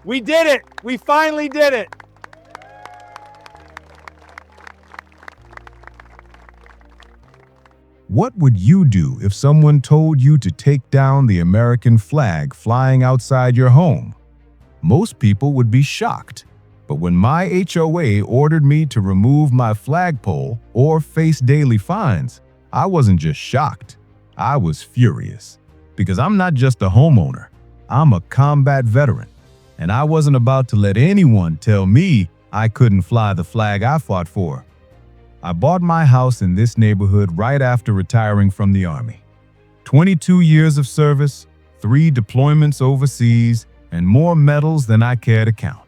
We did it! We finally did it! What would you do if someone told you to take down the American flag flying outside your home? Most people would be shocked. But when my HOA ordered me to remove my flagpole or face daily fines, I wasn't just shocked. I was furious. Because I'm not just a homeowner. I'm a combat veteran. And I wasn't about to let anyone tell me I couldn't fly the flag I fought for. I bought my house in this neighborhood right after retiring from the Army. 22 years of service, 3 deployments overseas, and more medals than I care to count.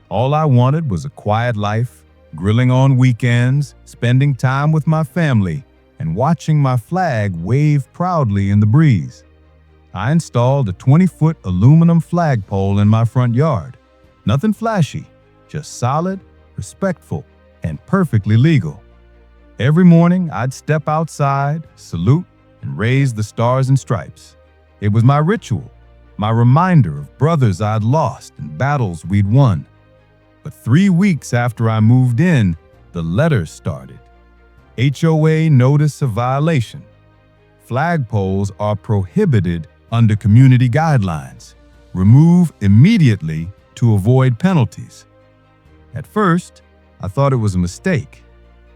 All I wanted was a quiet life, grilling on weekends, spending time with my family, and watching my flag wave proudly in the breeze. I installed a 20-foot aluminum flagpole in my front yard. Nothing flashy, just solid, respectful, and perfectly legal. Every morning, I'd step outside, salute, and raise the stars and stripes. It was my ritual, my reminder of brothers I'd lost and battles we'd won. But 3 weeks after I moved in, the letters started. HOA notice of violation. Flagpoles are prohibited under community guidelines. Remove immediately to avoid penalties. At first, I thought it was a mistake.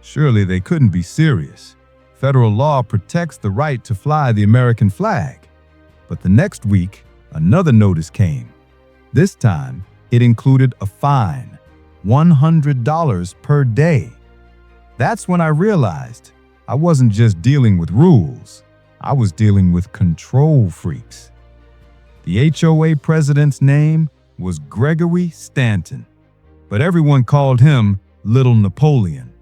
Surely they couldn't be serious. Federal law protects the right to fly the American flag. But the next week, another notice came. This time, it included a fine, $100 per day. That's when I realized I wasn't just dealing with rules, I was dealing with control freaks. The HOA president's name was Gregory Stanton, but everyone called him Little Napoleon.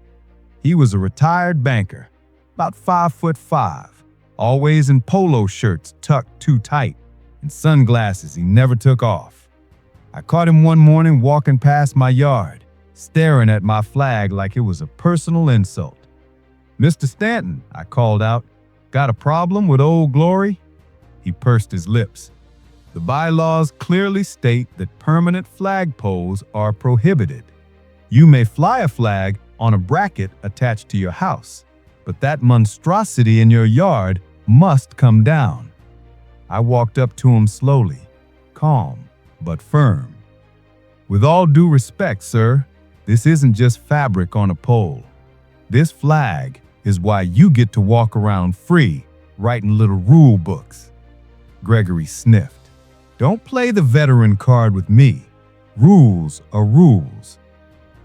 He was a retired banker, about 5'5", always in polo shirts tucked too tight, and sunglasses he never took off. I caught him one morning walking past my yard, staring at my flag like it was a personal insult. "Mr. Stanton," I called out, "got a problem with Old Glory?" He pursed his lips. "The bylaws clearly state that permanent flagpoles are prohibited. You may fly a flag on a bracket attached to your house, but that monstrosity in your yard must come down." I walked up to him slowly, calm but firm. "With all due respect, sir, this isn't just fabric on a pole. This flag is why you get to walk around free, writing little rule books." Gregory sniffed. "Don't play the veteran card with me. Rules are rules."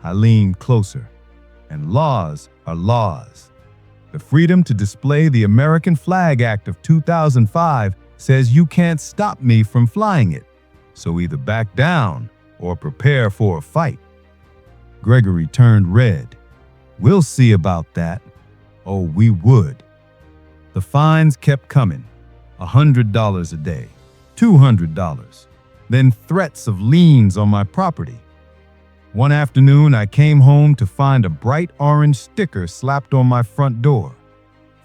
I leaned closer. And laws are laws. The Freedom to Display the American Flag Act of 2005 says you can't stop me from flying it. So either back down or prepare for a fight. Gregory turned red. "We'll see about that." Oh, we would. The fines kept coming. $100 a day, $200, then threats of liens on my property. One afternoon, I came home to find a bright orange sticker slapped on my front door.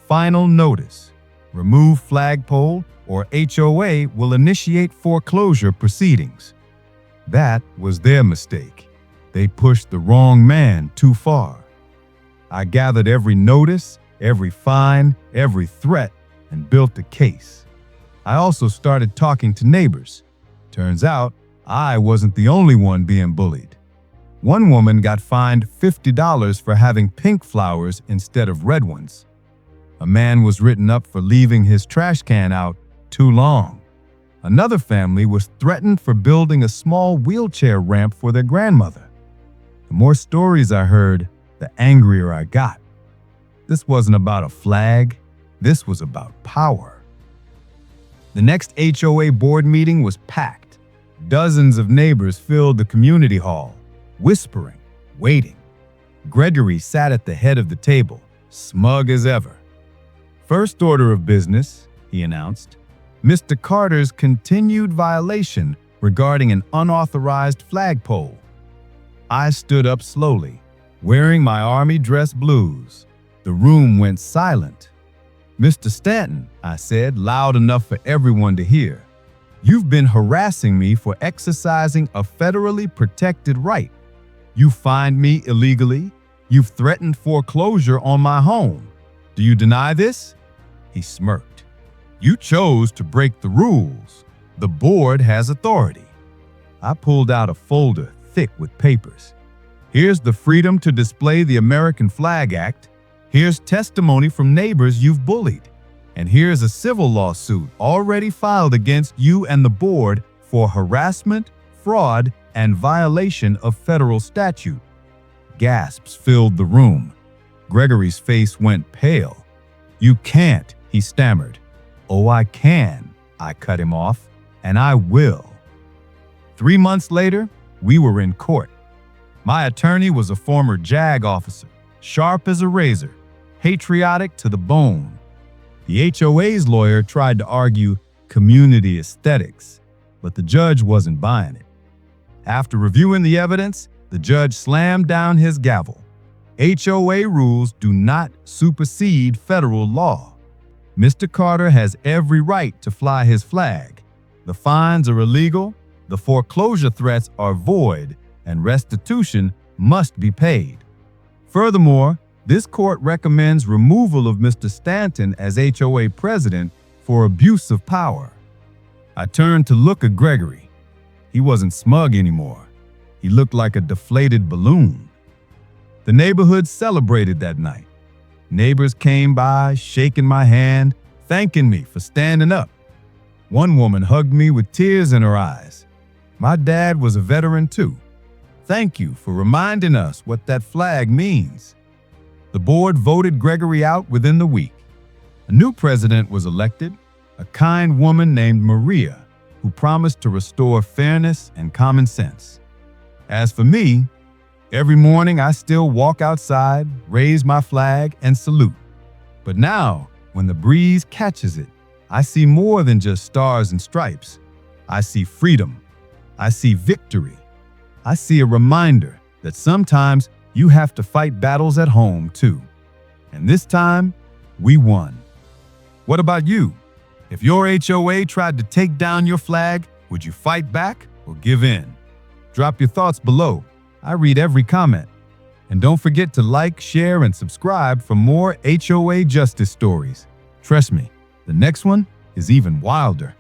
Final notice. Remove flagpole or HOA will initiate foreclosure proceedings. That was their mistake. They pushed the wrong man too far. I gathered every notice, every fine, every threat, and built a case. I also started talking to neighbors. Turns out, I wasn't the only one being bullied. One woman got fined $50 for having pink flowers instead of red ones. A man was written up for leaving his trash can out too long. Another family was threatened for building a small wheelchair ramp for their grandmother. The more stories I heard, the angrier I got. This wasn't about a flag, this was about power. The next HOA board meeting was packed. Dozens of neighbors filled the community hall, whispering, waiting. Gregory sat at the head of the table, smug as ever. "First order of business," he announced, "Mr. Carter's continued violation regarding an unauthorized flagpole." I stood up slowly, wearing my army dress blues. The room went silent. "Mr. Stanton," I said, loud enough for everyone to hear, You've been harassing me for exercising a federally protected right. You fined me illegally. You've threatened foreclosure on my home. Do you deny this?" He smirked. "You chose to break the rules. The board has authority." I pulled out a folder thick with papers. "Here's the Freedom to Display the American Flag Act. Here's testimony from neighbors you've bullied. And here's a civil lawsuit already filed against you and the board for harassment, fraud, and violation of federal statute." Gasps filled the room. Gregory's face went pale. "You can't," he stammered. "Oh, I can," I cut him off, "and I will." 3 months later, we were in court. My attorney was a former JAG officer, sharp as a razor, patriotic to the bone. The HOA's lawyer tried to argue community aesthetics, but the judge wasn't buying it. After reviewing the evidence, the judge slammed down his gavel. HOA rules do not supersede federal law. Mr. Carter has every right to fly his flag. The fines are illegal, the foreclosure threats are void, and restitution must be paid. Furthermore, this court recommends removal of Mr. Stanton as HOA president for abuse of power. I turned to look at Gregory. He wasn't smug anymore. He looked like a deflated balloon. The neighborhood celebrated that night. Neighbors came by, shaking my hand, thanking me for standing up. One woman hugged me with tears in her eyes. My dad was a veteran too. "Thank you for reminding us what that flag means." The board voted Gregory out within the week. A new president was elected, a kind woman named Maria, who promised to restore fairness and common sense. As for me, every morning I still walk outside, raise my flag, and salute. But now, when the breeze catches it, I see more than just stars and stripes. I see freedom. I see victory. I see a reminder that sometimes you have to fight battles at home too. And this time, we won. What about you? If your HOA tried to take down your flag, would you fight back or give in? Drop your thoughts below. I read every comment. And don't forget to like, share, and subscribe for more HOA justice stories. Trust me, the next one is even wilder.